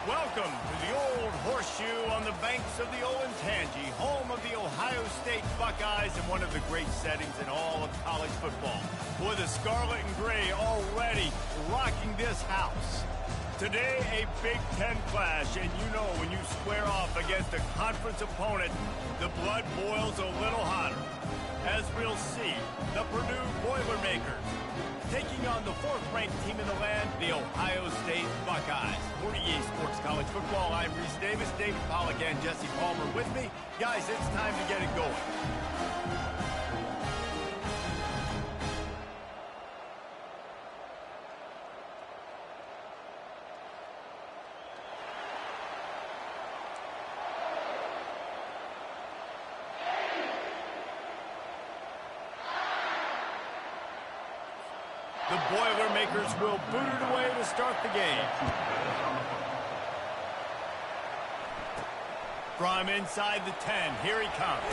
Welcome to the Old Horseshoe on the banks of the Olentangy, home of the Ohio State Buckeyes and one of the great settings in all of college football. Boy, the scarlet and gray already rocking this house. Today, a Big Ten clash, and you know when you square off against a conference opponent, the blood boils a little hotter. As we'll see, the Purdue Boilermakers taking on the fourth-ranked team in the land, the Ohio State Buckeyes. For EA Sports College Football, I'm Reese Davis, David Pollack, and Jesse Palmer with me. Guys, it's time to get it going. The Boilermakers will boot it away to start the game. From inside the 10, here he comes.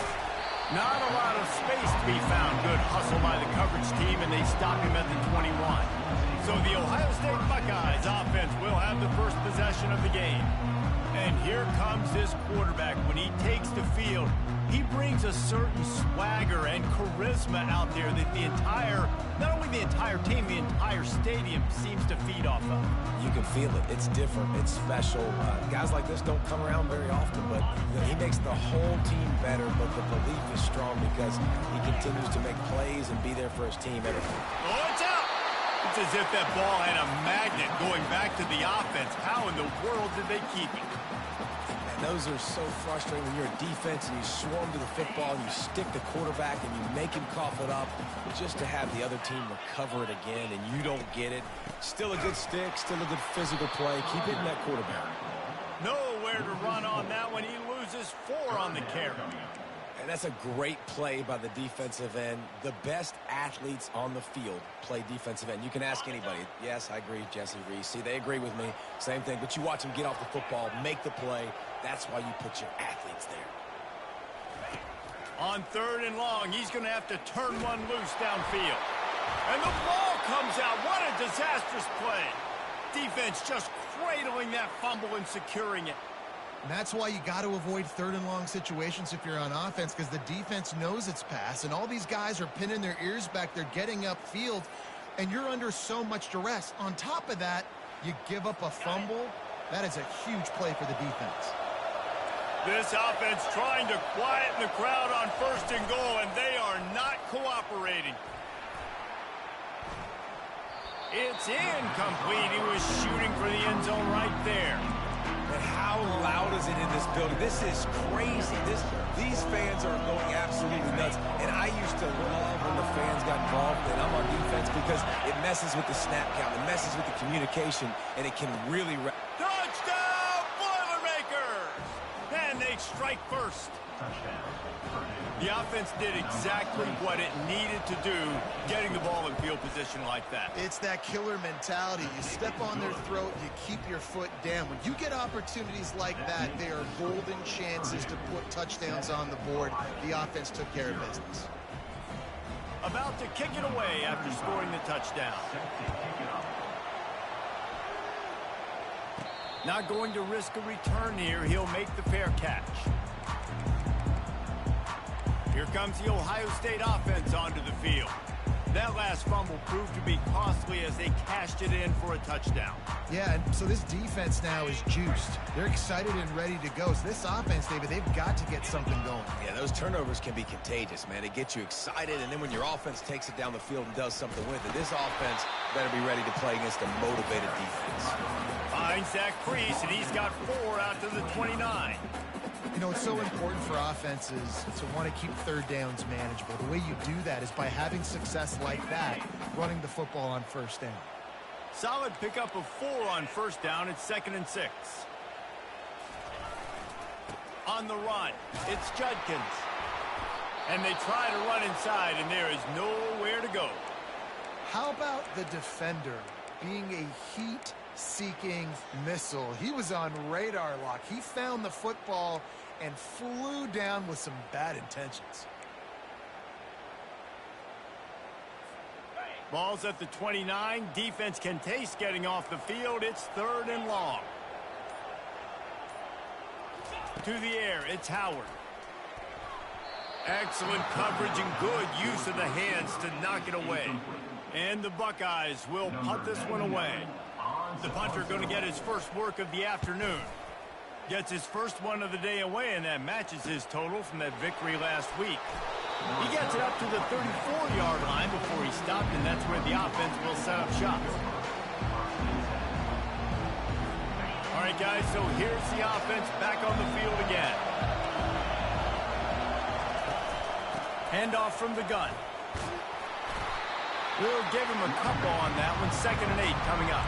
Not a lot of space to be found. Good hustle by the coverage team, and they stop him at the 21. So the Ohio State Buckeyes offense will have the first possession of the game. And here comes this quarterback. When he takes the field, he brings a certain swagger and charisma out there that not only the entire team, the entire stadium seems to feed off of. You can feel it. It's different. It's special. Guys like this don't come around very often, but he makes the whole team better, but the belief is strong because he continues to make plays and be there for his team every time. Oh, it's out! It's as if that ball had a magnet going back to the offense. How in the world did they keep it? Those are so frustrating when you're a defense and you swarm to the football and you stick the quarterback and you make him cough it up just to have the other team recover it again and you don't get it. Still a good stick, still a good physical play. Keep hitting that quarterback. Nowhere to run on that one. He loses 4 on the carry. And that's a great play by the defensive end. The best athletes on the field play defensive end. You can ask anybody. Yes, I agree, Jesse Reese. See, they agree with me. Same thing. But you watch them get off the football, make the play. That's why you put your athletes there. On 3rd and long, he's going to have to turn one loose downfield. And the ball comes out. What a disastrous play. Defense just cradling that fumble and securing it. And that's why you got to avoid 3rd and long situations if you're on offense, because the defense knows it's pass, and all these guys are pinning their ears back. They're getting upfield, and you're under so much duress. On top of that, you give up a fumble. That is a huge play for the defense. This offense trying to quieten the crowd on 1st and goal, and they are not cooperating. It's incomplete. He was shooting for the end zone right there. And how loud is it in this building? This is crazy. These fans are going absolutely nuts. And I used to love when the fans got involved, and I'm on defense because it messes with the snap count. It messes with the communication, and it can really... Touchdown, Boilermakers! And they strike first. The offense did exactly what it needed to do, getting the ball in field position like that. It's that killer mentality. You step on their throat, you keep your foot down. When you get opportunities like that, they are golden chances to put touchdowns on the board. The offense took care of business. About to kick it away after scoring the touchdown. Not going to risk a return here. He'll make the fair catch. Here comes the Ohio State offense onto the field. That last fumble proved to be costly as they cashed it in for a touchdown. Yeah, and so this defense now is juiced. They're excited and ready to go. So this offense, David, they've got to get something going. Yeah, those turnovers can be contagious, man. It gets you excited, and then when your offense takes it down the field and does something with it, this offense better be ready to play against a motivated defense. Finds that crease, and he's got 4 out to the 29. You know, it's so important for offenses to want to keep 3rd downs manageable. The way you do that is by having success like that, running the football on 1st down. Solid pickup of 4 on 1st down. It's 2nd and 6. On the run, it's Judkins. And they try to run inside, and there is nowhere to go. How about the defender being a heat-seeking missile? He was on radar lock. He found the football and flew down with some bad intentions. Ball's at the 29. Defense can taste getting off the field. It's 3rd and long. To the air, it's Howard. Excellent coverage and good use of the hands to knock it away. And the Buckeyes will punt this one away. The punter going to get his first work of the afternoon. Gets his first one of the day away, and that matches his total from that victory last week. He gets it up to the 34-yard line before he stopped, and that's where the offense will set up shop. All right, guys, so here's the offense back on the field again. Handoff from the gun. We'll give him a couple on that one. 2nd and 8 coming up.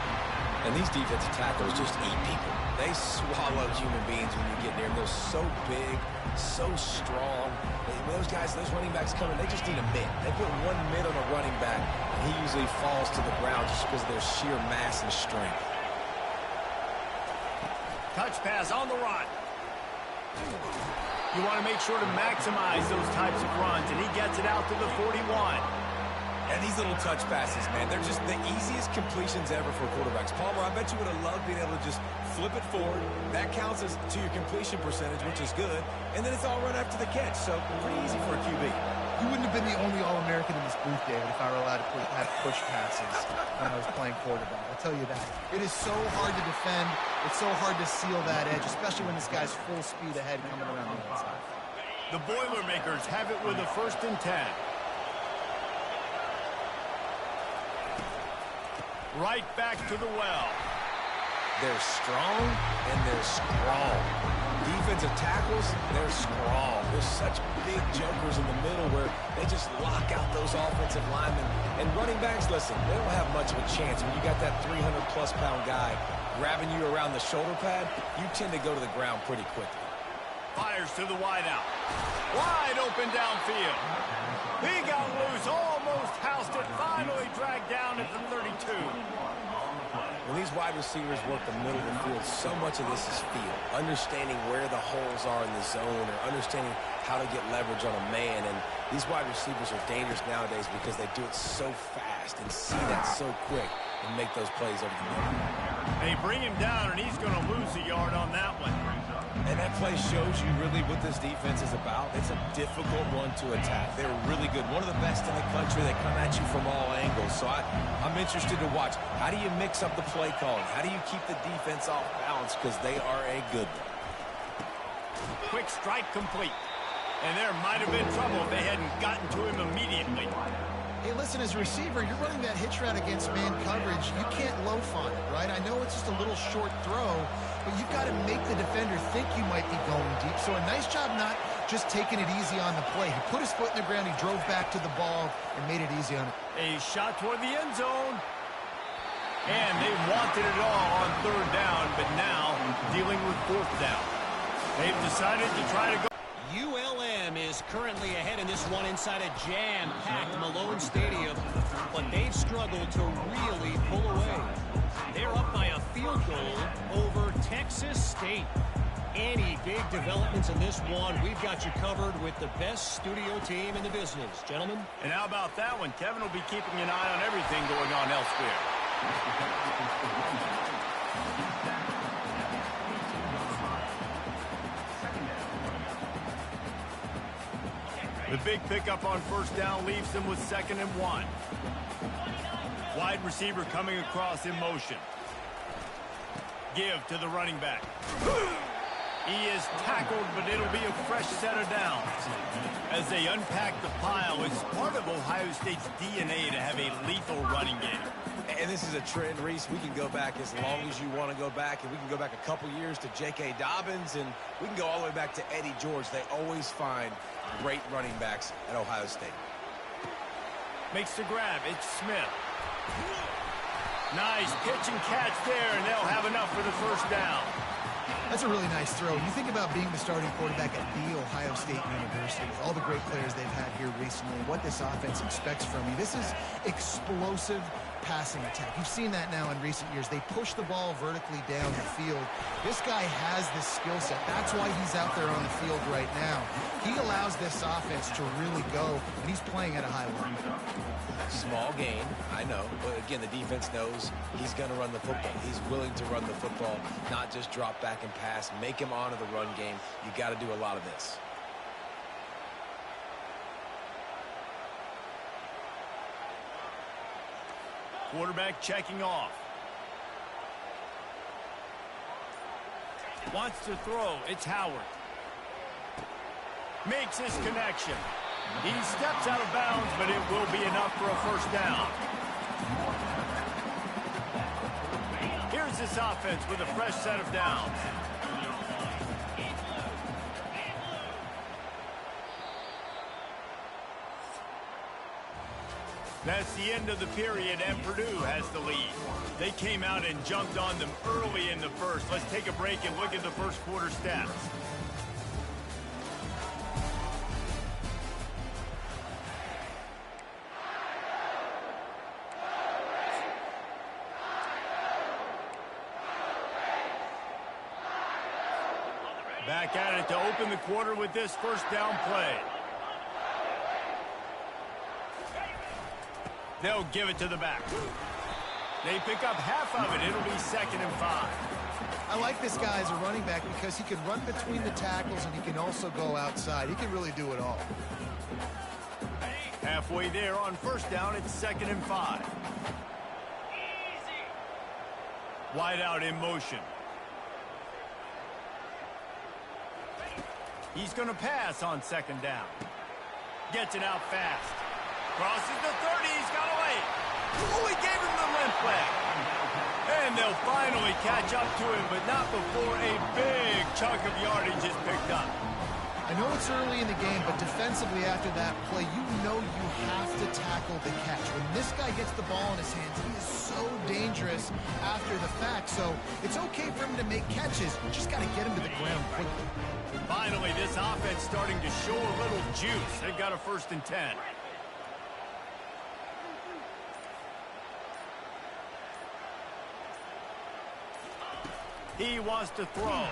And these defensive tackles just eat people. They swallow human beings when you get near them. They're so big, so strong. Those guys, those running backs coming, they just need a mid. They put one mid on a running back, and he usually falls to the ground just because of their sheer mass and strength. Touch pass on the run. You want to make sure to maximize those types of runs, and he gets it out to the 41. And these little touch passes, man, they're just the easiest completions ever for quarterbacks. Palmer, I bet you would have loved being able to just flip it forward. That counts as to your completion percentage, which is good. And then it's all run after the catch, so pretty easy for a QB. You wouldn't have been the only All-American in this booth, David, if I were allowed to have push passes when I was playing quarterback. I'll tell you that. It is so hard to defend. It's so hard to seal that edge, especially when this guy's full speed ahead coming around the inside. The Boilermakers have it with a 1st and 10. Right back to the well. They're strong, and they're strong. Defensive tackles, they're strong. There's such big jokers in the middle where they just lock out those offensive linemen. And running backs, listen, they don't have much of a chance. When you got that 300-plus pound guy grabbing you around the shoulder pad, you tend to go to the ground pretty quickly. Fires to the wideout. Wide open downfield. He got loose, almost housed it, finally dragged down at the 32. When these wide receivers work the middle of the field, so much of this is feel. Understanding where the holes are in the zone or understanding how to get leverage on a man. And these wide receivers are dangerous nowadays because they do it so fast and see that so quick and make those plays over the middle. They bring him down, and he's going to lose a yard on that one. And that play shows you really what this defense is about. It's a difficult one to attack. They're really good. One of the best in the country. They come at you from all angles. So I'm interested to watch. How do you mix up the play calling? How do you keep the defense off balance? Because they are a good one. Quick strike complete. And there might have been trouble if they hadn't gotten to him immediately. Hey, listen, as a receiver, you're running that hitch route against man coverage. You can't loaf on it, right? I know it's just a little short throw, but you've got to make the defender think you might be going deep. So a nice job not just taking it easy on the play. He put his foot in the ground, he drove back to the ball, and made it easy on it. A shot toward the end zone. And they wanted it all on 3rd down, but now dealing with 4th down. They've decided to try to go. ULM is currently ahead in this one inside a jam-packed Malone Stadium, but they've struggled to really pull away. They're up by a field goal over Texas State. Any big developments in this one, we've got you covered with the best studio team in the business. Gentlemen? And how about that one? Kevin will be keeping an eye on everything going on elsewhere. The big pickup on 1st down leaves them with 2nd and 1. Wide receiver coming across in motion. Give to the running back. He is tackled, but it'll be a fresh set of downs. As they unpack the pile, it's part of Ohio State's DNA to have a lethal running game. And this is a trend, Reese. We can go back as long as you want to go back, and we can go back a couple years to J.K. Dobbins, and we can go all the way back to Eddie George. They always find great running backs at Ohio State. Makes the grab. It's Smith. Nice pitch and catch there, and they'll have enough for the 1st down. That's a really nice throw. You think about being the starting quarterback at The Ohio State University, with all the great players they've had here recently, what this offense expects from you. This is explosive, passing attack. You've seen that now in recent years. They push the ball vertically down the field. This guy has this skill set. That's why he's out there on the field right now. He allows this offense to really go, and he's playing at a high level. Small gain, I know, but again, the defense knows he's going to run the football. He's willing to run the football, not just drop back and pass, make him honor the run game. You got to do a lot of this. Quarterback checking off. Wants to throw. It's Howard. Makes his connection. He steps out of bounds, but it will be enough for a first down. Here's this offense with a fresh set of downs. That's the end of the period, and Purdue has the lead. They came out and jumped on them early in the first. Let's take a break and look at the first quarter stats. Back at it to open the quarter with this first down play. They'll give it to the back. They pick up half of it. It'll be 2nd and 5. I like this guy as a running back because he can run between the tackles and he can also go outside. He can really do it all. Halfway there on first down, it's 2nd and 5. Wide out in motion. He's going to pass on 2nd down. Gets it out fast. Crosses the 30. He's got away. Oh, he gave him the limp leg. And they'll finally catch up to him, but not before a big chunk of yardage is picked up. I know it's early in the game, but defensively after that play, you know you have to tackle the catch. When this guy gets the ball in his hands, he is so dangerous after the fact. So it's okay for him to make catches. You just got to get him to the ground quickly. Finally, this offense starting to show a little juice. They've got a 1st and 10. He wants to throw.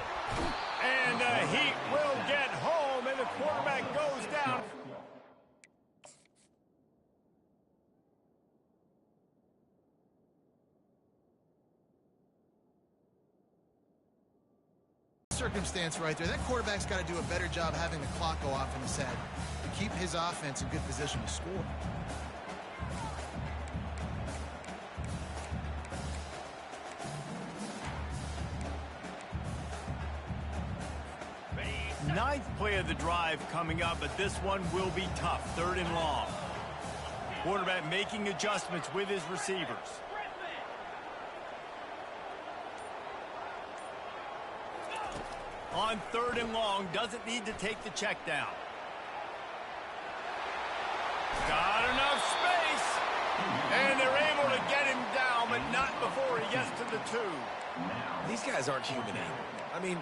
And the Heat will get home, and the quarterback goes down. Circumstance right there. That quarterback's got to do a better job having the clock go off in his head to keep his offense in good position to score. Ninth play of the drive coming up, but this one will be tough. 3rd and long. Quarterback making adjustments with his receivers. On 3rd and long, doesn't need to take the check down. Got enough space. And they're able to get him down, but not before he gets to the 2. These guys aren't human anymore. I mean,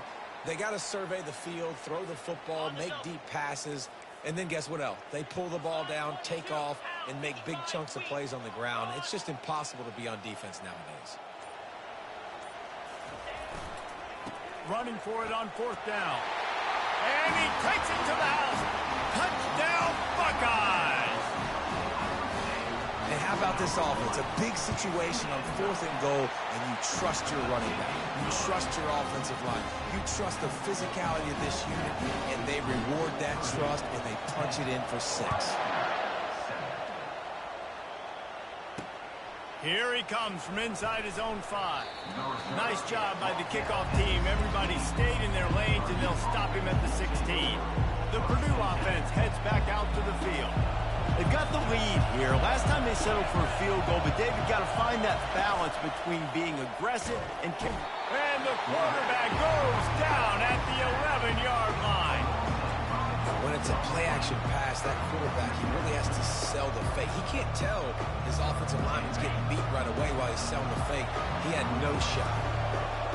they got to survey the field, throw the football, make deep passes, and then guess what else? They pull the ball down, take off, and make big chunks of plays on the ground. It's just impossible to be on defense nowadays. Running for it on 4th down. And he takes it to the house. Touchdown, Buckeyes! And how about this offense? A big situation on 4th and goal, and you trust your running back. You trust your offensive line. You trust the physicality of this unit, and they reward that trust, and they punch it in for 6. Here he comes from inside his own 5. Nice job by the kickoff team. Everybody stayed in their lanes, and they'll stop him at the 16. The Purdue offense heads back out to the field. They've got the lead here. Last time they settled for a field goal, but David got to find that balance between being aggressive and kick. And the quarterback goes down at the 11-yard line. When it's a play-action pass, that quarterback, he really has to sell the fake. He can't tell his offensive lineman's getting beat right away while he's selling the fake. He had no shot.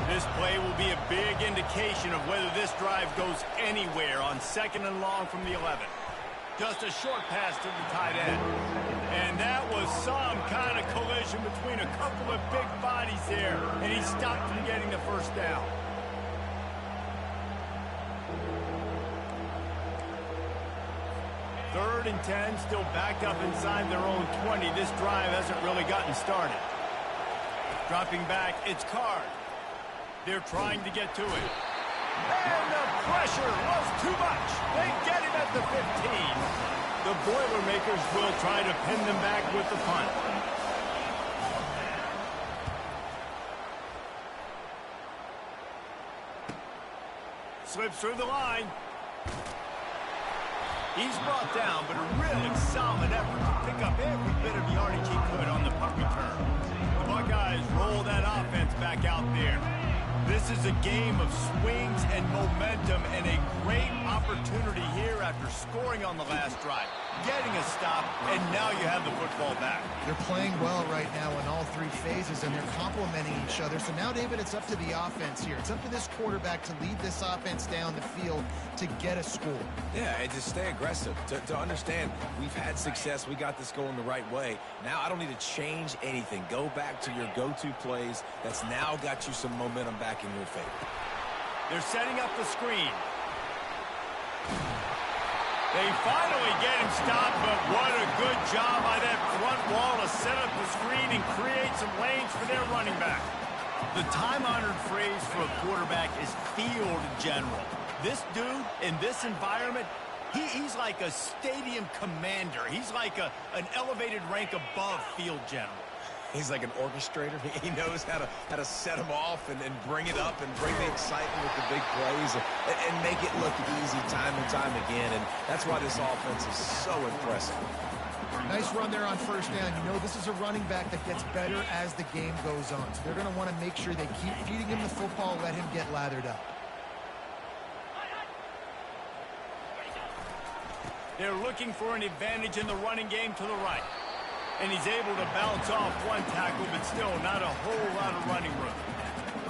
This play will be a big indication of whether this drive goes anywhere on 2nd and long from the 11. Just a short pass to the tight end. And that was some kind of collision between a couple of big bodies there, and he stopped from getting the first down. Third and 10, still backed up inside their own 20. This drive hasn't really gotten started. Dropping back, it's Card. They're trying to get to it. And the pressure was too much. They get him at the 15. The Boilermakers will try to pin them back with the punt. Slips through the line. He's brought down, but a really solid effort to pick up every bit of yardage he could on the punt return. The Buckeyes roll that offense back out there. This is a game of swings and momentum, and a great opportunity here after scoring on the last drive, getting a stop, and now you have the football back. They're playing well right now in all three phases, and they're complementing each other. So now, David, it's up to the offense here. It's up to this quarterback to lead this offense down the field to get a score. Yeah, and just stay aggressive. To understand, we've had success. We got this going the right way. Now I don't need to change anything. Go back to your go-to plays. That's now got you some momentum back in your favor. They're setting up the screen. They finally get him stopped, but what a good job by that front wall to set up the screen and create some lanes for their running back. The time-honored phrase for a quarterback is field general. This dude, in this environment, he's like a stadium commander. He's like an elevated rank above field general. He's like an orchestrator. He knows how to set them off and bring it up and bring the excitement with the big plays and make it look easy time and time again. And that's why this offense is so impressive. Nice run there on first down. You know this is a running back that gets better as the game goes on. So they're going to want to make sure they keep feeding him the football, let him get lathered up. They're looking for an advantage in the running game to the right. And he's able to bounce off one tackle, but still not a whole lot of running room.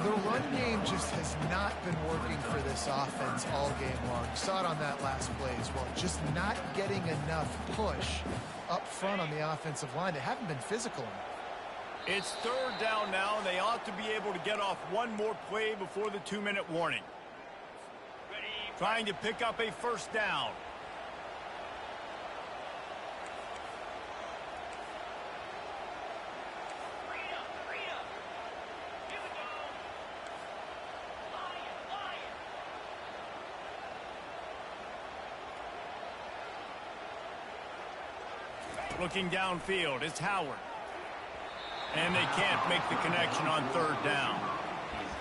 The run game just has not been working for this offense all game long. You saw it on that last play as well. Just not getting enough push up front on the offensive line. They haven't been physical enough. It's third down now, and they ought to be able to get off one more play before the 2-minute warning. Trying to pick up a first down. Looking downfield, it's Howard. And they can't make the connection on third down.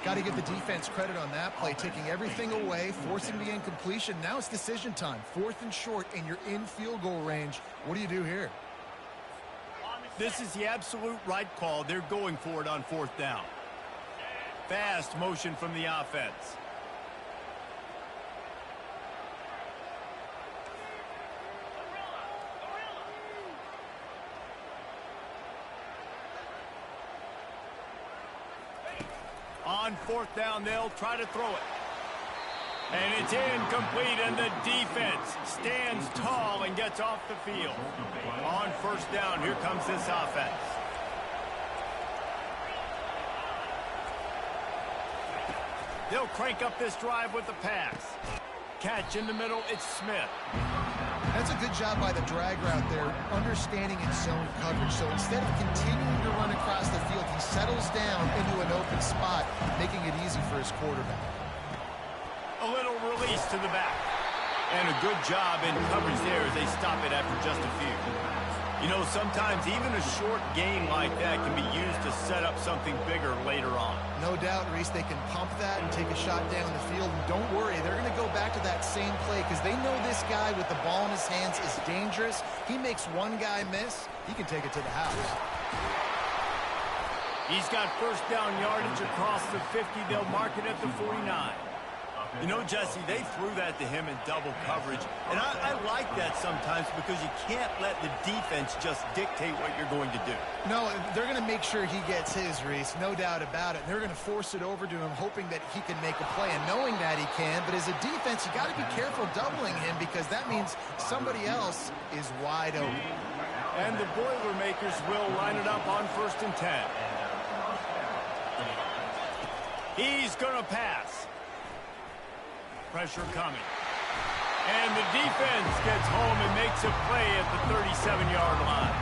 Got to give the defense credit on that play, taking everything away, forcing the incompletion. Now it's decision time. 4th and short, and you're in field goal range. What do you do here? This is the absolute right call. They're going for it on 4th down. Fast motion from the offense. On 4th down, they'll try to throw it. And it's incomplete, and the defense stands tall and gets off the field. On 1st down, here comes this offense. They'll crank up this drive with the pass. Catch in the middle, it's Smith. That's a good job by the drag route there, understanding its zone coverage. So instead of continuing to run across the field, he settles down into an open spot, making it easy for his quarterback. A little release to the back. And a good job in coverage there as they stop it after just a few. You know, sometimes even a short gain like that can be used to set up something bigger later on. No doubt, Reese, they can pump that and take a shot down the field. And don't worry, they're going to go back to that same play because they know this guy with the ball in his hands is dangerous. He makes one guy miss, he can take it to the house. He's got first down yardage across the 50. They'll mark it at the 49. You know, Jesse, they threw that to him in double coverage, and I like that sometimes because you can't let the defense just dictate what you're going to do. No, they're going to make sure he gets his, Reese, no doubt about it. They're going to force it over to him, hoping that he can make a play, and knowing that he can. But as a defense, you got to be careful doubling him because that means somebody else is wide open. And the Boilermakers will line it up on 1st and 10. He's going to pass. Pressure coming. And the defense gets home and makes a play at the 37-yard line.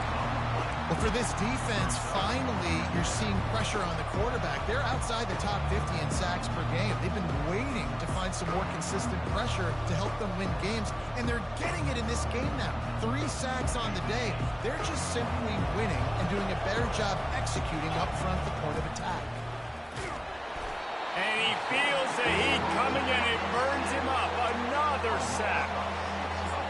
Well, for this defense, finally, you're seeing pressure on the quarterback. They're outside the top 50 in sacks per game. They've been waiting to find some more consistent pressure to help them win games, and they're getting it in this game now. 3 sacks on the day. They're just simply winning and doing a better job executing up front the point of attack. And he feels the heat coming, and it burns him up. Another sack.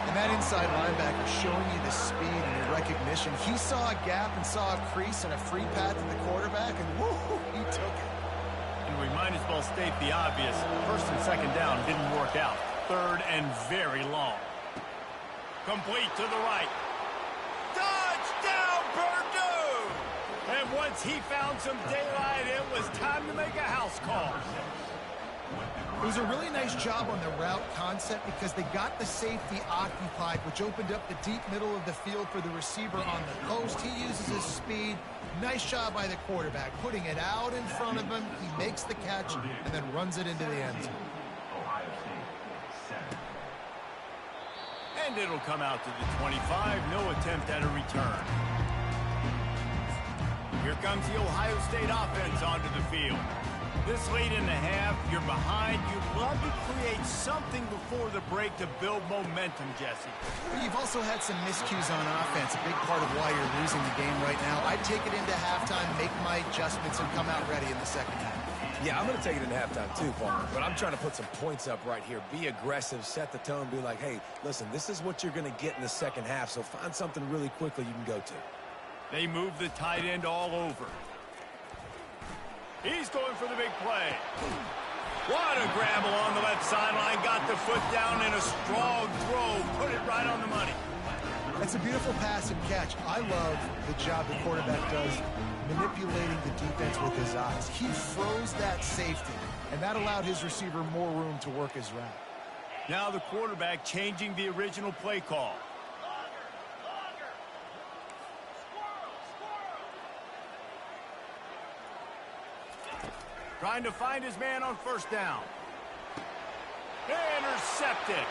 And that inside linebacker showing you the speed and the recognition. He saw a gap and saw a crease and a free path to the quarterback, and woo, he took it. And we might as well state the obvious. 1st and 2nd down didn't work out. 3rd and very long. Complete to the right. Touchdown, Purdue! And once he found some daylight, it was time to make a house call. It was a really nice job on the route concept because they got the safety occupied, which opened up the deep middle of the field for the receiver on the post. He uses his speed. Nice job by the quarterback, putting it out in front of him. He makes the catch and then runs it into the end zone. And it'll come out to the 25. No attempt at a return. Here comes the Ohio State offense onto the field. This late in the half, you're behind. You'd love to create something before the break to build momentum, Jesse. You've also had some miscues on offense, a big part of why you're losing the game right now. I'd take it into halftime, make my adjustments, and come out ready in the second half. Yeah, I'm going to take it into halftime too, Palmer. But I'm trying to put some points up right here. Be aggressive, set the tone, be like, hey, listen, this is what you're going to get in the second half, so find something really quickly you can go to. They move the tight end all over. He's going for the big play. What a grab along the left sideline. Got the foot down in a strong throw. Put it right on the money. It's a beautiful pass and catch. I love the job the quarterback does manipulating the defense with his eyes. He froze that safety, and that allowed his receiver more room to work his route. Now the quarterback changing the original play call. Trying to find his man on 1st down. Intercepted.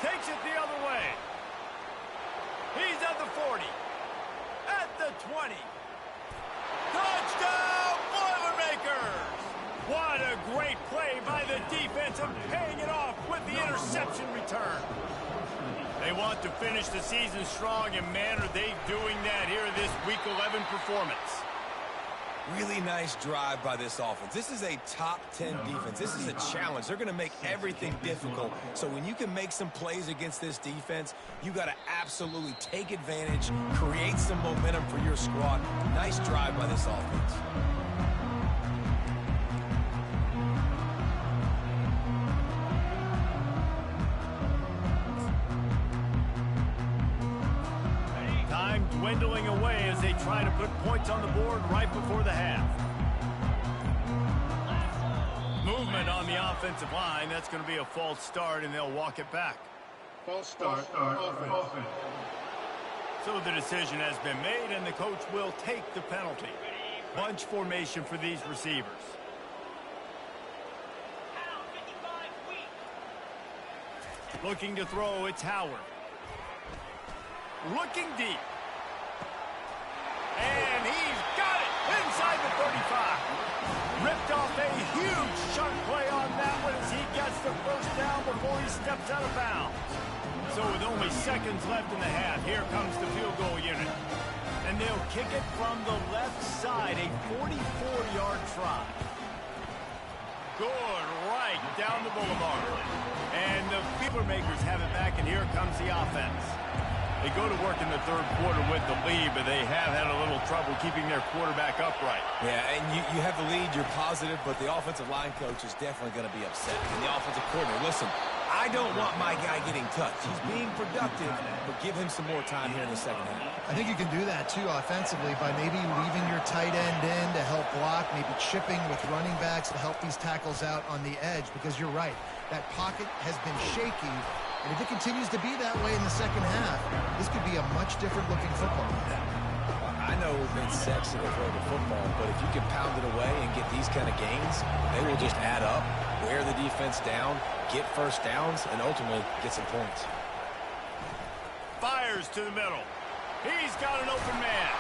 Takes it the other way. He's at the 40. At the 20. Touchdown, Boilermakers! What a great play by the defense and paying it off with the interception return. They want to finish the season strong, and man, are they doing that here in this Week 11 performance. Really nice drive by this offense. This is a top 10 defense. This is a challenge. They're going to make everything difficult. So when you can make some plays against this defense, you got to absolutely take advantage, create some momentum for your squad. Nice drive by this offense. Dwindling away as they try to put points on the board right before the half. Movement on the offensive line. That's going to be a false start, and they'll walk it back. False start. Offense. So the decision has been made, and the coach will take the penalty. Bunch formation for these receivers. Looking to throw, it's Howard. Looking deep. And he's got it inside the 35. Ripped off a huge chunk play on that one as he gets the 1st down before he steps out of bounds. So with only seconds left in the half, here comes the field goal unit. And they'll kick it from the left side, a 44-yard try. Good right down the boulevard. And the Boilermakers have it back, and here comes the offense. They go to work in the third quarter with the lead, but they have had a little trouble keeping their quarterback upright. Yeah, and you have the lead, you're positive, but the offensive line coach is definitely going to be upset. And the offensive coordinator, listen, I don't want my guy getting touched. He's being productive, but give him some more time here in the second half. I think you can do that, too, offensively, by maybe leaving your tight end in to help block, maybe chipping with running backs to help these tackles out on the edge, because you're right. That pocket has been shaky, and if it continues to be that way in the second half, this could be a much different-looking football. I know it's sexy to throw the football, but if you can pound it away and get these kind of gains, they will just add up, wear the defense down, get first downs, and ultimately get some points. Fires to the middle. He's got an open man.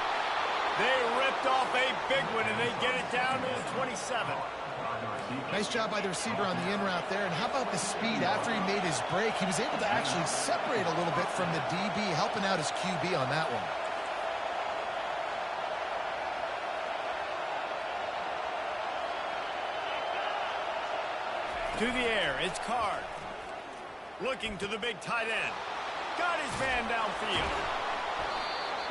They ripped off a big one, and they get it down to the 27. Nice job by the receiver on the in route there. And how about the speed after he made his break? He was able to actually separate a little bit from the DB, helping out his QB on that one. To the air, it's Card. Looking to the big tight end. Got his man downfield.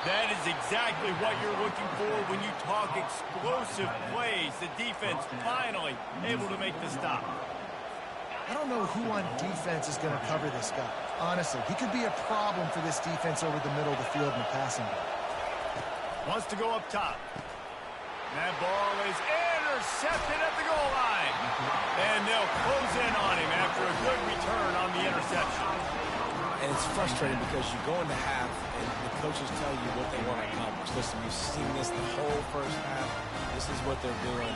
That is exactly what you're looking for when you talk explosive plays. The defense finally able to make the stop. I don't know who on defense is going to cover this guy. Honestly, he could be a problem for this defense over the middle of the field in the passing game. Wants to go up top. That ball is intercepted at the goal line. And they'll close in on him after a good return on the interception. And it's frustrating because you go into half and the coaches tell you what they want to accomplish. Listen, you've seen this the whole first half. This is what they're doing.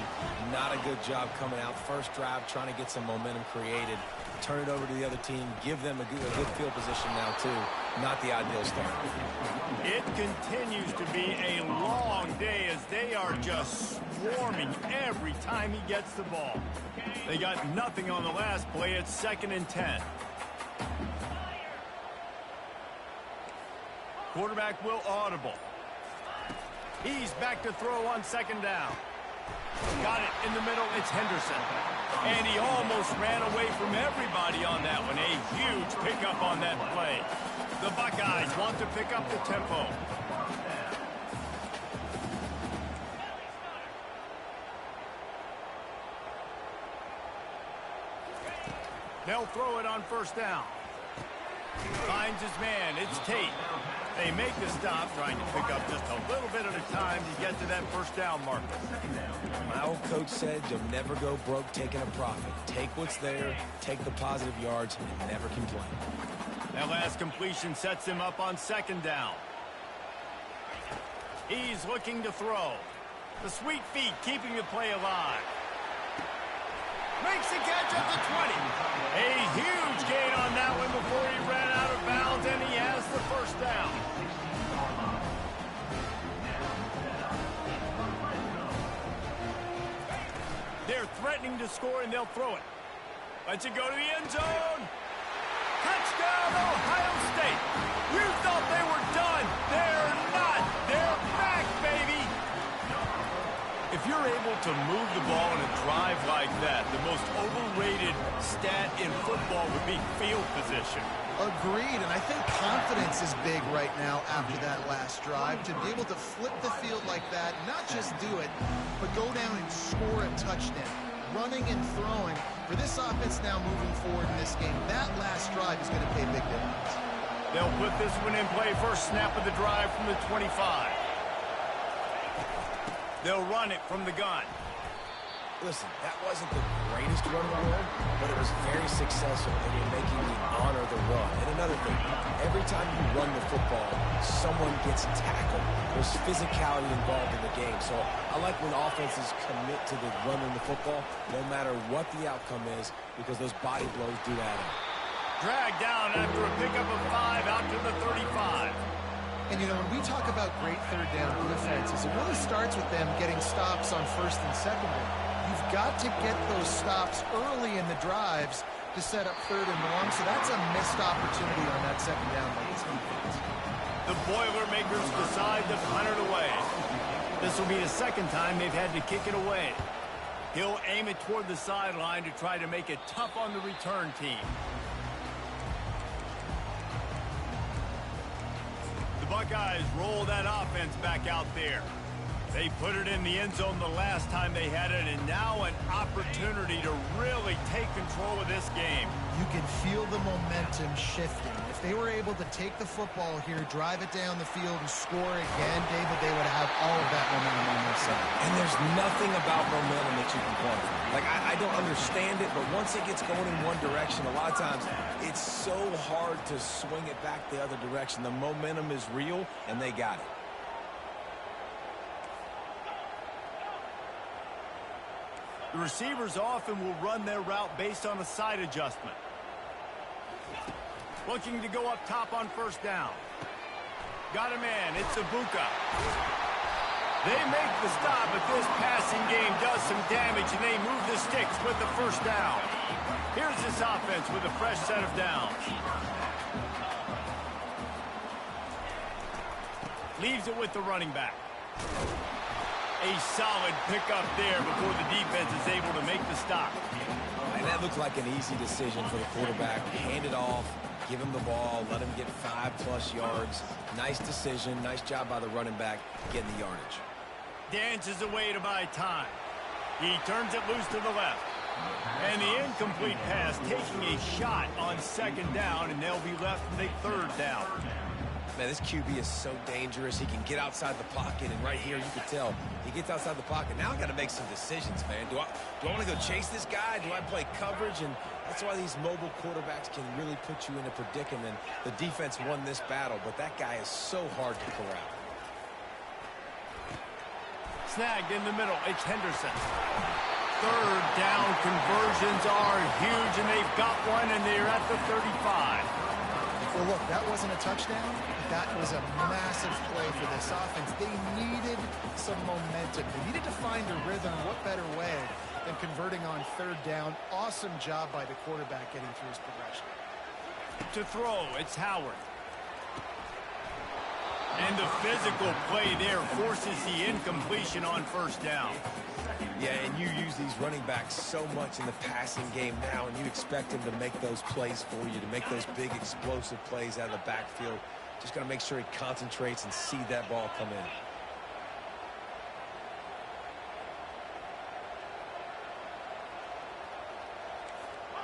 Not a good job coming out first drive, trying to get some momentum created. Turn it over to the other team. Give them a good field position now, too. Not the ideal start. It continues to be a long day as they are just swarming every time he gets the ball. They got nothing on the last play. It's 2nd and 10. Quarterback will audible. He's back to throw on 2nd down. Got it in the middle. It's Henderson. And he almost ran away from everybody on that one. A huge pickup on that play. The Buckeyes want to pick up the tempo. They'll throw it on 1st down. Finds his man. It's Tate. They make the stop, trying to pick up just a little bit at a time to get to that 1st down marker. My old coach said you'll never go broke taking a profit. Take what's there, take the positive yards, and never complain. That last completion sets him up on 2nd down. He's looking to throw. The sweet feet keeping the play alive. Makes the catch at the 20. A huge gain on that one before he ran out of bounds, and he has the 1st down. They're threatening to score, and they'll throw it. Lets it go to the end zone. Touchdown, Ohio State. You thought they were done. They're not. They're back, baby. If you're able to move the ball in a drive like that, the most overrated stat in football would be field position. Agreed, and I think confidence is big right now after that last drive. To be able to flip the field like that, not just do it, but go down and score a touchdown. Running and throwing. For this offense now moving forward in this game, that last drive is going to pay big dividends. They'll put this one in play. First snap of the drive from the 25. They'll run it from the gun. Listen, that wasn't the greatest run in the world, but it was very successful, and you're making me honor the run. And another thing, every time you run the football, someone gets tackled. There's physicality involved in the game. So I like when offenses commit to the running the football, no matter what the outcome is, because those body blows do add up. Dragged down after a pickup of 5 out to the 35. And, you know, when we talk about great third down defenses, it really starts with them getting stops on 1st and 2nd down. You've got to get those stops early in the drives to set up 3rd and long, so that's a missed opportunity on that 2nd down by this defense. The Boilermakers decide to punt it away. This will be the 2nd time they've had to kick it away. He'll aim it toward the sideline to try to make it tough on the return team. Buckeyes roll that offense back out there. They put it in the end zone the last time they had it, and now an opportunity to really take control of this game. You can feel the momentum shifting. If they were able to take the football here, drive it down the field, and score again, David, they would have all of that momentum on their side. And there's nothing about momentum that you can quantify. Like, I don't understand it, but once it gets going in one direction, a lot of times it's so hard to swing it back the other direction. The momentum is real, and they got it. The receivers often will run their route based on a side adjustment. Looking to go up top on first down. Got a man. It's Ibuka. They make the stop, but this passing game does some damage, and they move the sticks with the first down. Here's this offense with a fresh set of downs. Leaves it with the running back. A solid pickup there before the defense is able to make the stop. And that looked like an easy decision for the quarterback. Hand it off, give him the ball, let him get 5+ yards. Nice decision. Nice job by the running back getting the yardage. Dances away to buy time. He turns it loose to the left. And the incomplete pass taking a shot on second down, and they'll be left with a third down. Man, this QB is so dangerous. He can get outside the pocket, and right here you can tell he gets outside the pocket. Now I got to make some decisions, man. Do I want to go chase this guy? Do I play coverage? And that's why these mobile quarterbacks can really put you in a predicament. The defense won this battle, but that guy is so hard to corral. Snagged in the middle. It's Henderson. Third down conversions are huge, and they've got one, and they're at the 35. Well, look, that wasn't a touchdown. That was a massive play for this offense. They needed some momentum. They needed to find a rhythm. What better way than converting on third down? Awesome job by the quarterback getting through his progression. To throw, it's Howard. And the physical play there forces the incompletion on first down. Yeah, and you use these running backs so much in the passing game now, and you expect them to make those plays for you, to make those big explosive plays out of the backfield. Just got to make sure he concentrates and see that ball come in.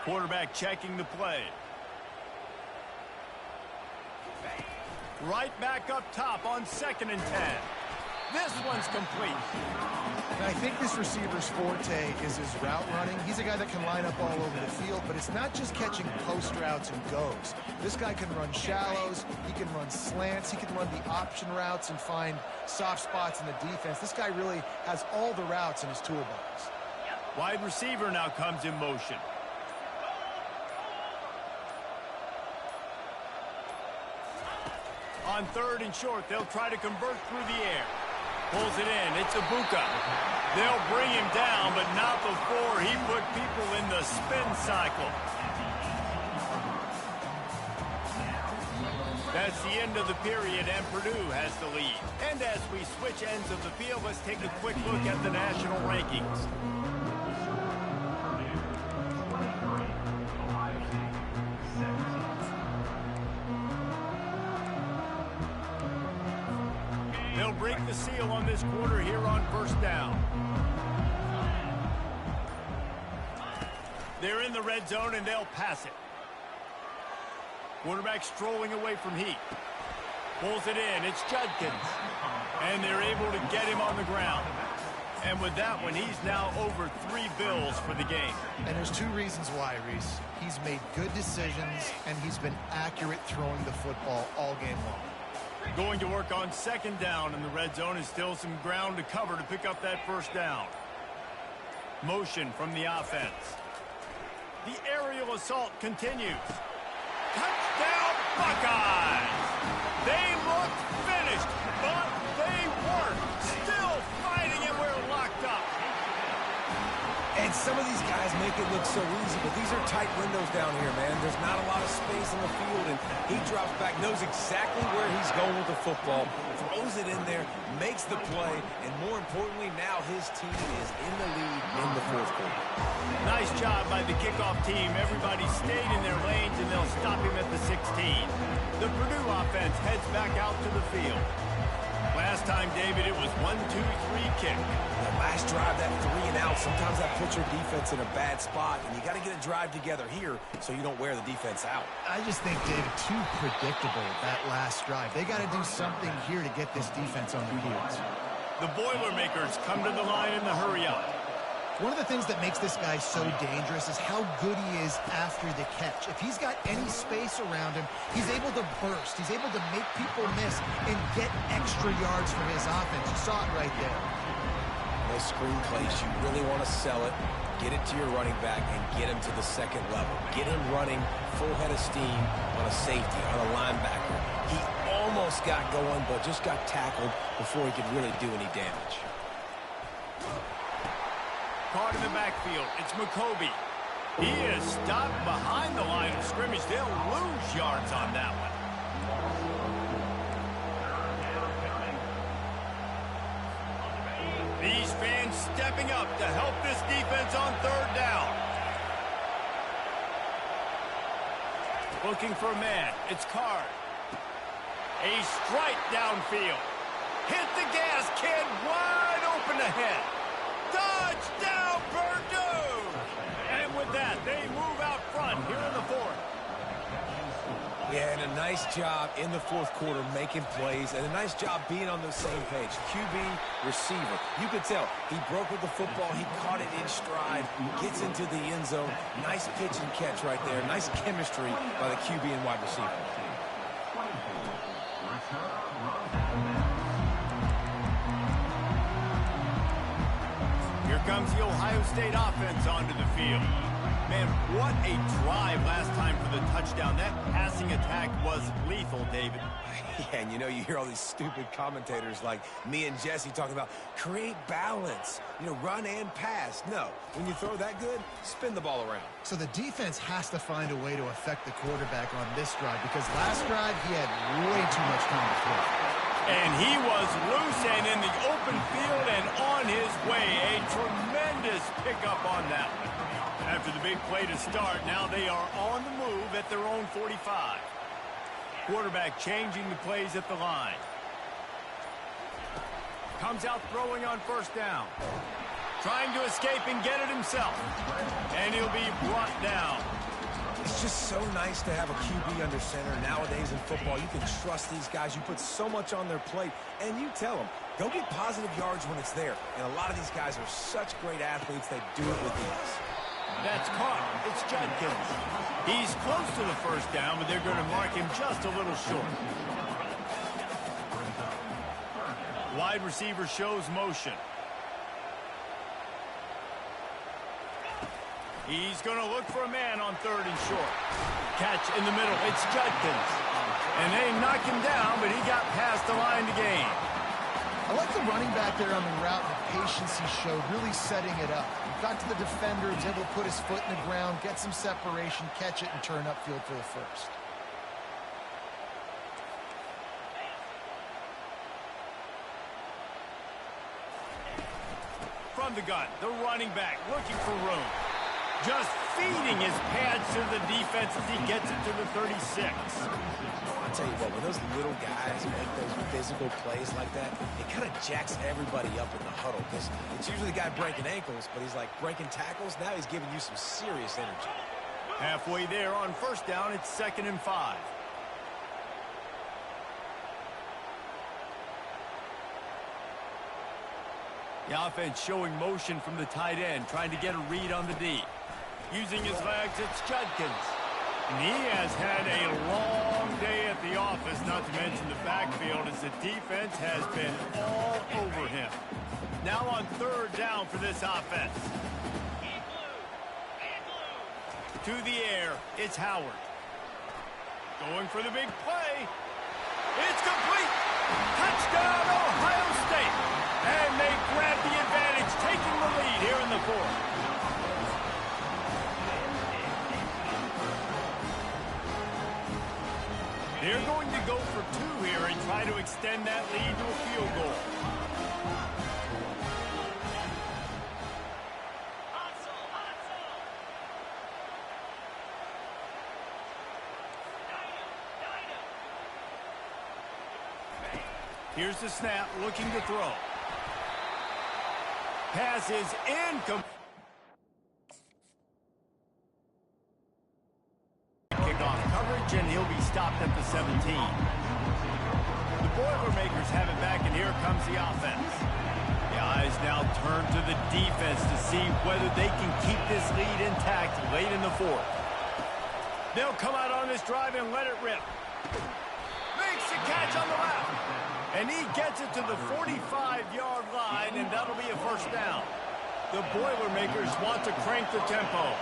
Quarterback checking the play. Right back up top on 2nd and 10. This one's complete. And I think this receiver's forte is his route running. He's a guy that can line up all over the field, but it's not just catching post routes and goes. This guy can run shallows, he can run slants, he can run the option routes and find soft spots in the defense. This guy really has all the routes in his toolbox. Wide receiver now comes in motion. On 3rd and short, they'll try to convert through the air. Pulls it in. It's Ibuka. They'll bring him down, but not before he put people in the spin cycle. That's the end of the period, and Purdue has the lead. And as we switch ends of the field, let's take a quick look at the national rankings. They'll break the seal on this quarter here on first down. They're in the red zone, and they'll pass it. Quarterback strolling away from Heat. Pulls it in. It's Judkins. And they're able to get him on the ground. And with that one, he's now over 3 bills for the game. And there's 2 reasons why, Reese. He's made good decisions, and he's been accurate throwing the football all game long. Going to work on 2nd down in the red zone is still some ground to cover to pick up that first down. Motion from the offense. The aerial assault continues. Touchdown Buckeyes! They looked finished, but they weren't. Still fighting, and we're locked up. And some of these guys make it look so easy, but these are tight windows down here, man. There's not a lot of space on the field, and he drops back, knows exactly where he's going with the football, throws it in there, makes the play, and more importantly, now his team is in the lead in the 4th quarter. Nice job by the kickoff team. Everybody stayed in their lanes, and they'll stop him at the 16. The Purdue offense heads back out to the field. Last time, David, it was 1-2-3 kick. That last drive, that 3 and out, sometimes that puts your defense in a bad spot, and you got to get a drive together here so you don't wear the defense out. I just think, David, too predictable, that last drive. They got to do something here to get this defense on their heels. The Boilermakers come to the line in the hurry-up. One of the things that makes this guy so dangerous is how good he is after the catch. If he's got any space around him, he's able to burst. He's able to make people miss and get extra yards from his offense. You saw it right there. Those screen plays, you really want to sell it, get it to your running back, and get him to the second level. Get him running full head of steam on a safety, on a linebacker. He almost got going, but just got tackled before he could really do any damage. Caught in the backfield, it's McCoby. He is stopped behind the line of scrimmage. They'll lose yards on that one. These fans stepping up to help this defense on third down. Looking for a man, it's Card. A strike downfield. Hit the gas, kid, wide open ahead. Touchdown, Purdue! And with that, they move out front here in the fourth. Yeah, and a nice job in the fourth quarter making plays, and a nice job being on the same page. QB, receiver. You could tell he broke with the football. He caught it in stride, gets into the end zone. Nice pitch and catch right there. Nice chemistry by the QB and wide receiver. Here comes the Ohio State offense onto the field. Man, what a drive last time for the touchdown. That passing attack was lethal, David. Yeah, and you know, you hear all these stupid commentators like me and Jesse talking about create balance, you know, run and pass. No, when you throw that good, spin the ball around. So the defense has to find a way to affect the quarterback on this drive because last drive he had way too much time to throw. And he was loose and in the open field and on his way. A tremendous pickup on that one. After the big play to start, now they are on the move at their own 45. Quarterback changing the plays at the line. Comes out throwing on first down. Trying to escape and get it himself. And he'll be brought down. It's just so nice to have a QB under center. Nowadays in football, you can trust these guys. You put so much on their plate, and you tell them, go get positive yards when it's there. And a lot of these guys are such great athletes, they do it with ease. That's caught. It's Judkins. He's close to the first down, but they're going to mark him just a little short. Wide receiver shows motion. He's going to look for a man on third and short. Catch in the middle. It's Judkins. And they knocked him down, but he got past the line to gain. I like the running back there on the route, the patience he showed, really setting it up. He got to the defender, was able to put his foot in the ground, get some separation, catch it, and turn upfield for the first. From the gun, the running back looking for room. Just feeding his pads to the defense as he gets it to the 36. I'll tell you what, when those little guys make those physical plays like that, it kind of jacks everybody up in the huddle because it's usually the guy breaking ankles, but he's like breaking tackles. Now he's giving you some serious energy. Halfway there on first down, it's 2nd and 5. The offense showing motion from the tight end, trying to get a read on the D. Using his legs, it's Judkins. And he has had a long day at the office, not to mention the backfield, as the defense has been all over him. Now on third down for this offense. To the air, it's Howard. Going for the big play. It's complete. Touchdown, Ohio State. And they grab the advantage, taking the lead here in the fourth. They're going to go for two here and try to extend that lead to a field goal. Here's the snap, looking to throw. Pass is incomplete. Kickoff coverage, and he'll be stopped at the 17. The Boilermakers have it back, and here comes the offense. The eyes now turn to the defense to see whether they can keep this lead intact late in the fourth. They'll come out on this drive and let it rip. Makes the catch on the left. And he gets it to the 45-yard line, and that'll be a first down. The Boilermakers want to crank the tempo.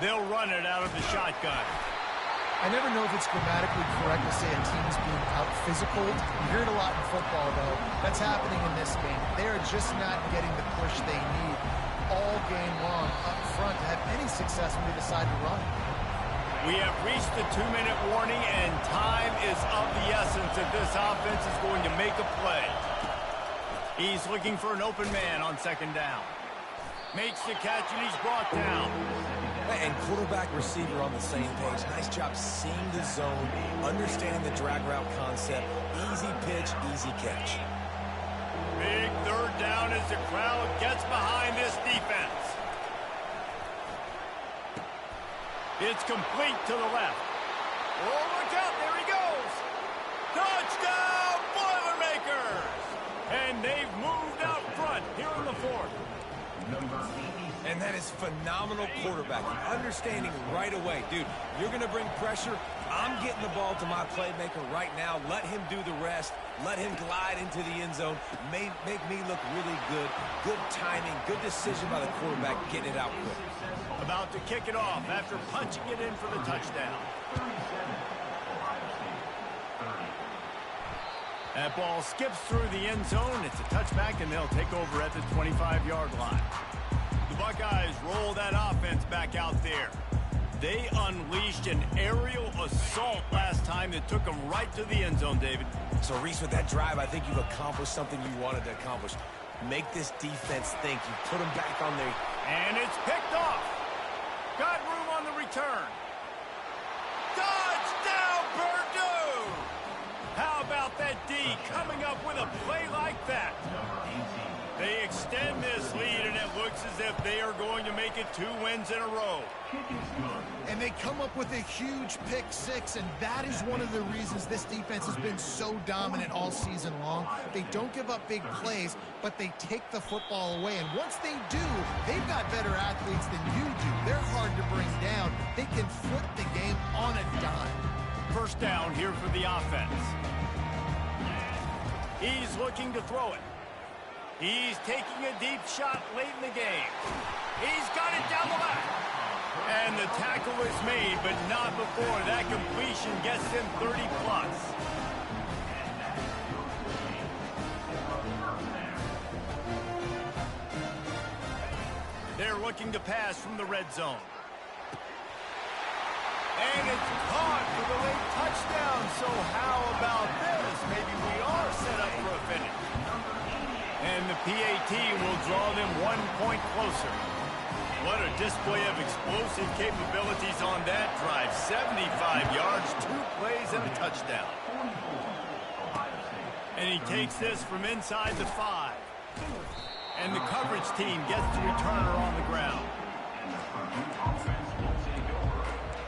They'll run it out of the shotgun. I never know if it's grammatically correct to say a team's being out-physical. You hear it a lot in football, though. That's happening in this game. They are just not getting the push they need all game long up front to have any success when they decide to run. We have reached the 2-minute warning, and time is of the essence if this offense is going to make a play. He's looking for an open man on second down. Makes the catch, and he's brought down. And quarterback, receiver on the same page. Nice job seeing the zone, understanding the drag route concept. Easy pitch, easy catch. Big third down as the crowd gets behind this defense. It's complete to the left. Oh, look out, there he goes. Touchdown, Boilermakers! And they've moved out front here in the fourth. And that is phenomenal quarterbacking. Understanding right away. Dude, you're going to bring pressure. I'm getting the ball to my playmaker right now. Let him do the rest. Let him glide into the end zone. Make me look really good. Good timing. Good decision by the quarterback getting it out quick. About to kick it off after punching it in for the touchdown. That ball skips through the end zone. It's a touchback, and they'll take over at the 25-yard line. The Buckeyes roll that offense back out there. They unleashed an aerial assault last time that took them right to the end zone, David. So, Reese, with that drive, I think you've accomplished something you wanted to accomplish. Make this defense think. You put them back on their... And it's picked off. Got room on the return. Touchdown, Purdue! How about that D coming up with a play like that? They extend this lead, and it looks as if they are going to make it 2 wins in a row. And they come up with a huge pick six, and that is one of the reasons this defense has been so dominant all season long. They don't give up big plays, but they take the football away. And once they do, they've got better athletes than you do. They're hard to bring down. They can flip the game on a dime. First down here for the offense. He's looking to throw it. He's taking a deep shot late in the game. He's got it down the left. And the tackle is made, but not before that completion gets him 30+. They're looking to pass from the red zone. And it's caught for the late touchdown. So how about this? Maybe we are set up for a finish. And the PAT will draw them 1 point closer. What a display of explosive capabilities on that drive. 75 yards, 2 plays, and a touchdown. And he takes this from inside the 5. And the coverage team gets the returner on the ground.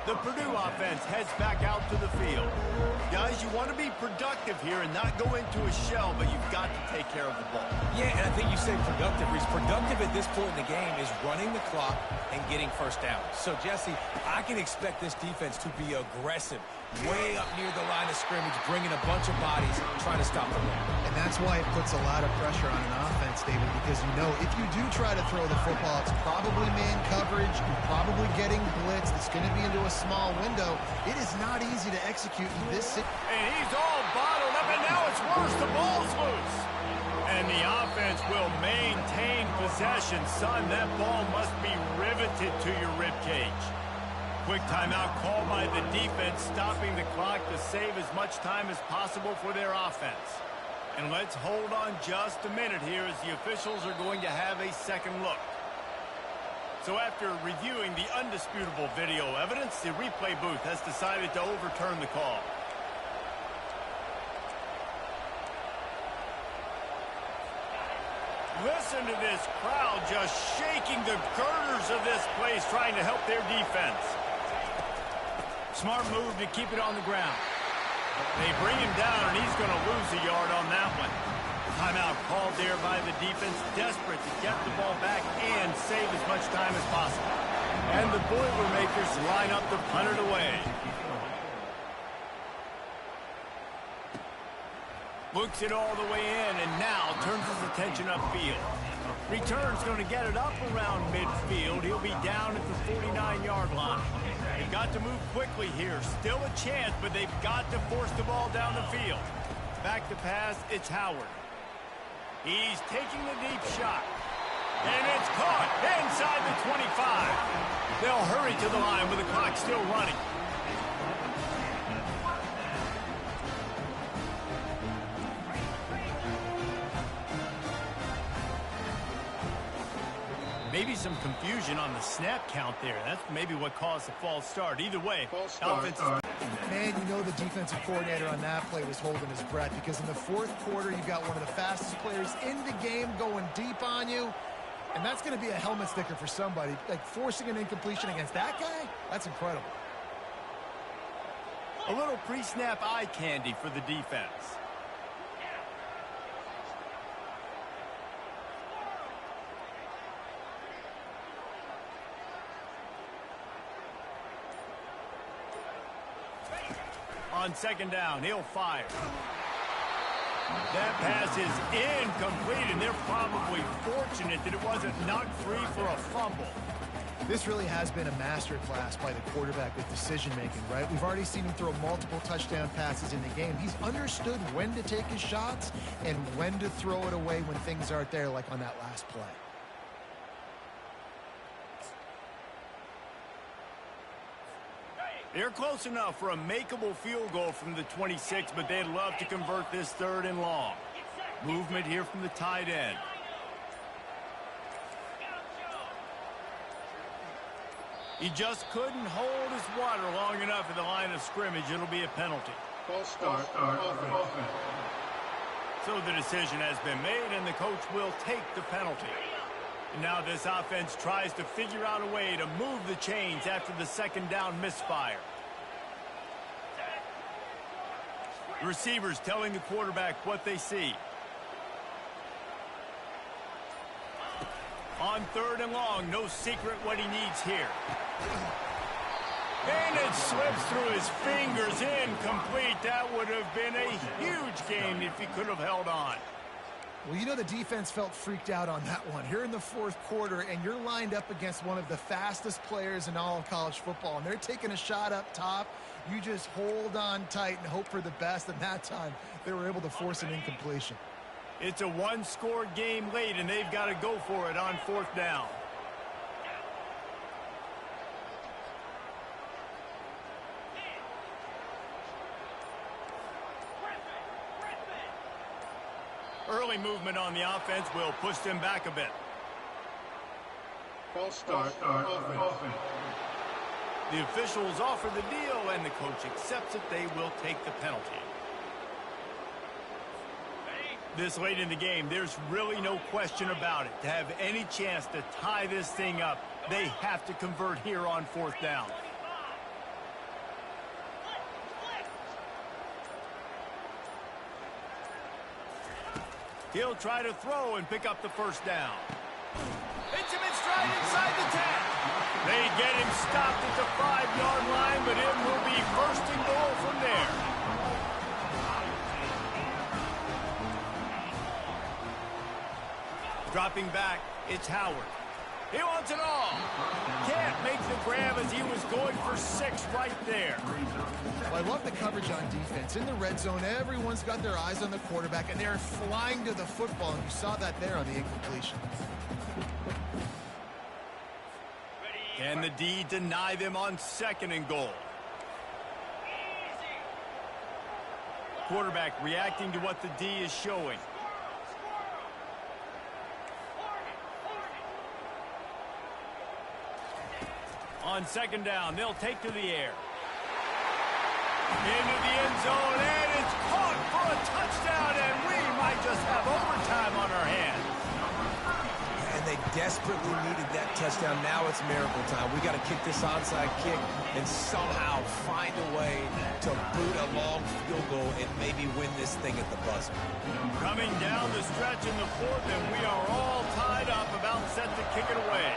The Purdue offense heads back out to the field. Guys, you want to be productive here and not go into a shell, but you've got to take care of the ball. Yeah, and I think you say productive, Reese. Productive at this point in the game is running the clock and getting first down. So, Jesse, I can expect this defense to be aggressive, way up near the line of scrimmage, bringing a bunch of bodies, trying to stop the run. And that's why it puts a lot of pressure on an offense, David, because you know if you do try to throw the football, it's probably man coverage, you're probably getting blitzed, it's going to be into a small window. It is not easy to execute in this situation. And he's all bottled up, and now it's worse. The ball's loose. And the offense will maintain possession. Son, that ball must be riveted to your ribcage. Quick timeout called by the defense, stopping the clock to save as much time as possible for their offense. And let's hold on just a minute here as the officials are going to have a second look. So after reviewing the undisputable video evidence, the replay booth has decided to overturn the call. Listen to this crowd just shaking the girders of this place, trying to help their defense. Smart move to keep it on the ground. They bring him down, and he's going to lose a yard on that one. Timeout called there by the defense, desperate to get the ball back and save as much time as possible. And the Boilermakers line up to punt it away. Looks it all the way in, and now turns his attention upfield. Return's going to get it up around midfield. He'll be down at the 49-yard line. They've got to move quickly here. Still a chance, but they've got to force the ball down the field. Back to pass, it's Howard. He's taking the deep shot. And it's caught inside the 25. They'll hurry to the line with the clock still running. Maybe some confusion on the snap count there. That's maybe what caused the false start. Either way, offense. Man, you know the defensive coordinator on that play was holding his breath, because in the fourth quarter, you got one of the fastest players in the game going deep on you, and that's going to be a helmet sticker for somebody. Like, forcing an incompletion against that guy, that's incredible. A little pre-snap eye candy for the defense. On second down, he'll fire. That pass is incomplete, and they're probably fortunate that it wasn't knocked free for a fumble. This really has been a master class by the quarterback with decision-making, right? We've already seen him throw multiple touchdown passes in the game. He's understood when to take his shots and when to throw it away when things aren't there, like on that last play. They're close enough for a makeable field goal from the 26, but they'd love to convert this third and long. Movement here from the tight end. He just couldn't hold his water long enough at the line of scrimmage. It'll be a penalty. False start, offense. So the decision has been made, and the coach will take the penalty. And now this offense tries to figure out a way to move the chains after the second down misfire. The receivers telling the quarterback what they see. On third and long, no secret what he needs here. And it slips through his fingers, incomplete. That would have been a huge game if he could have held on. Well, you know the defense felt freaked out on that one. Here in the fourth quarter, and you're lined up against one of the fastest players in all of college football, and they're taking a shot up top. You just hold on tight and hope for the best, and that time they were able to force an incompletion. It's a one-score game late, and they've got to go for it on fourth down. Early movement on the offense will push them back a bit. False start, offense. The officials offer the deal, and the coach accepts it. They will take the penalty. This late in the game, there's really no question about it. To have any chance to tie this thing up, they have to convert here on fourth down. He'll try to throw and pick up the first down. Hits him in stride inside the 10. They get him stopped at the 5-yard line, but it will be first and goal from there. Dropping back, it's Howard. He wants it all. Can't make the grab as he was going for 6 right there. Well, I love the coverage on defense. In the red zone, everyone's got their eyes on the quarterback, and they're flying to the football, and you saw that there on the incompletion. Can the D deny them on 2nd and goal? Quarterback reacting to what the D is showing. On 2nd down, they'll take to the air. Into the end zone, and it's caught for a touchdown, and we might just have overtime on our hands. And they desperately needed that touchdown. Now it's miracle time. We got to kick this onside kick and somehow find a way to boot a long field goal and maybe win this thing at the buzzer. Coming down the stretch in the 4th, and we are all tied up, about set to kick it away.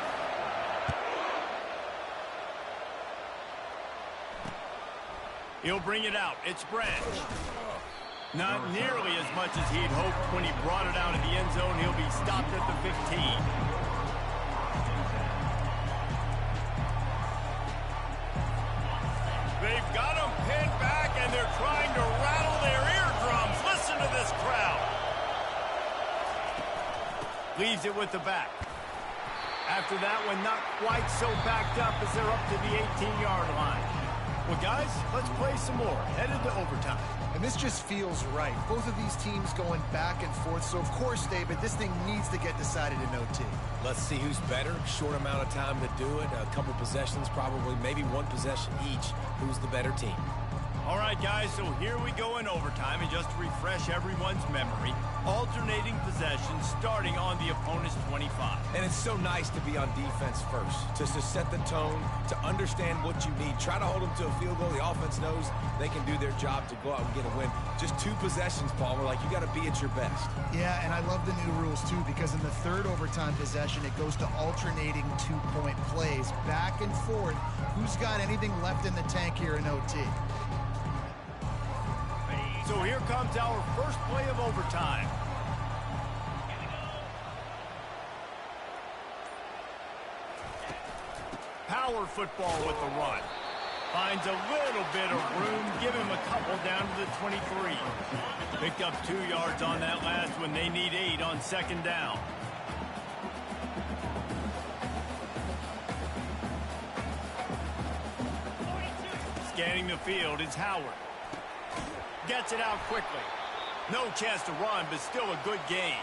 He'll bring it out. It's Branch. Not nearly as much as he'd hoped when he brought it out of the end zone. He'll be stopped at the 15. They've got him pinned back, and they're trying to rattle their eardrums. Listen to this crowd. Leaves it with the back. After that one, not quite so backed up as they're up to the 18-yard line. Well, guys, let's play some more. Headed to overtime. And this just feels right. Both of these teams going back and forth. So, of course, David, this thing needs to get decided in OT. Let's see who's better. Short amount of time to do it. A couple possessions, probably maybe one possession each. Who's the better team? All right, guys, so here we go in overtime. And just to refresh everyone's memory, alternating possessions starting on the opponent's 25. And it's so nice to be on defense first, just to set the tone, to understand what you need. Try to hold them to a field goal. The offense knows they can do their job to go out and get a win. Just 2 possessions, Paul. We're like, you got to be at your best. Yeah, and I love the new rules, too, because in the 3rd overtime possession, it goes to alternating 2-point plays, back and forth. Who's got anything left in the tank here in OT? So here comes our first play of overtime. Power football with the run. Finds a little bit of room. Give him a couple down to the 23. Picked up 2 yards on that last one. They need 8 on 2nd down. Scanning the field is Howard. Gets it out quickly. No chance to run, but still a good gain.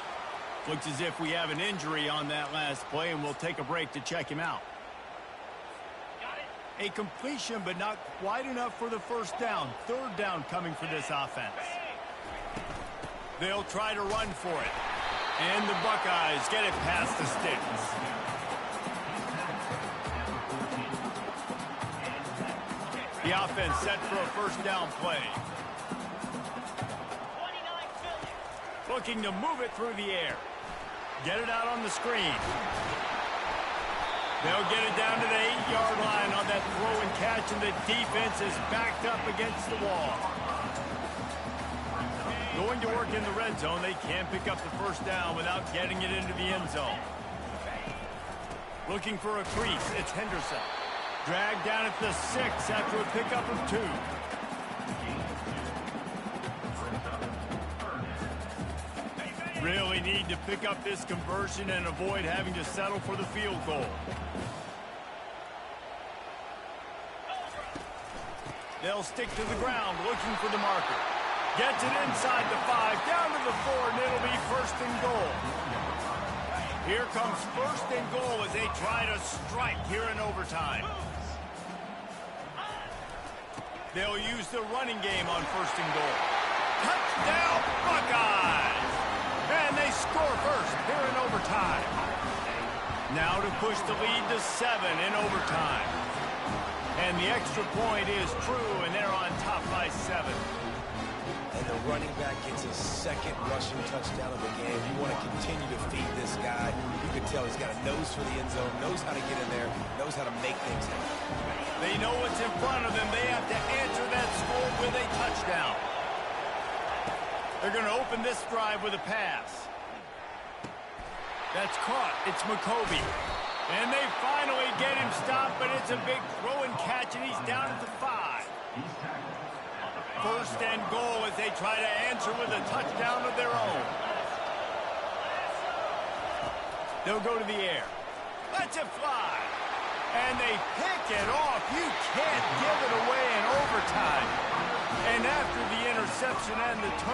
Looks as if we have an injury on that last play, and we'll take a break to check him out. A completion, but not quite enough for the 1st down. 3rd down coming for this offense. They'll try to run for it. And the Buckeyes get it past the sticks. The offense set for a 1st down play. Looking to move it through the air. Get it out on the screen. They'll get it down to the 8-yard line on that throw and catch, and the defense is backed up against the wall. Going to work in the red zone. They can't pick up the 1st down without getting it into the end zone. Looking for a crease. It's Henderson. Dragged down at the 6 after a pickup of 2. Really need to pick up this conversion and avoid having to settle for the field goal. They'll stick to the ground looking for the marker. Gets it inside the 5, down to the 4, and it'll be 1st and goal. Here comes 1st and goal as they try to strike here in overtime. They'll use the running game on 1st and goal. Touchdown, Buckeyes! And they score first here in overtime. Now to push the lead to 7 in overtime. And the extra point is true, and they're on top by 7. And the running back gets his 2nd rushing touchdown of the game. You want to continue to feed this guy. You can tell he's got a nose for the end zone, knows how to get in there, knows how to make things happen. They know what's in front of them. They have to answer that score with a touchdown. They're going to open this drive with a pass. That's caught. It's McCoby. And they finally get him stopped, but it's a big throw and catch, and he's down at the 5. First and goal as they try to answer with a touchdown of their own. They'll go to the air. Let's it fly. And they pick it off. You can't give it away in overtime. And after the interception and the turn.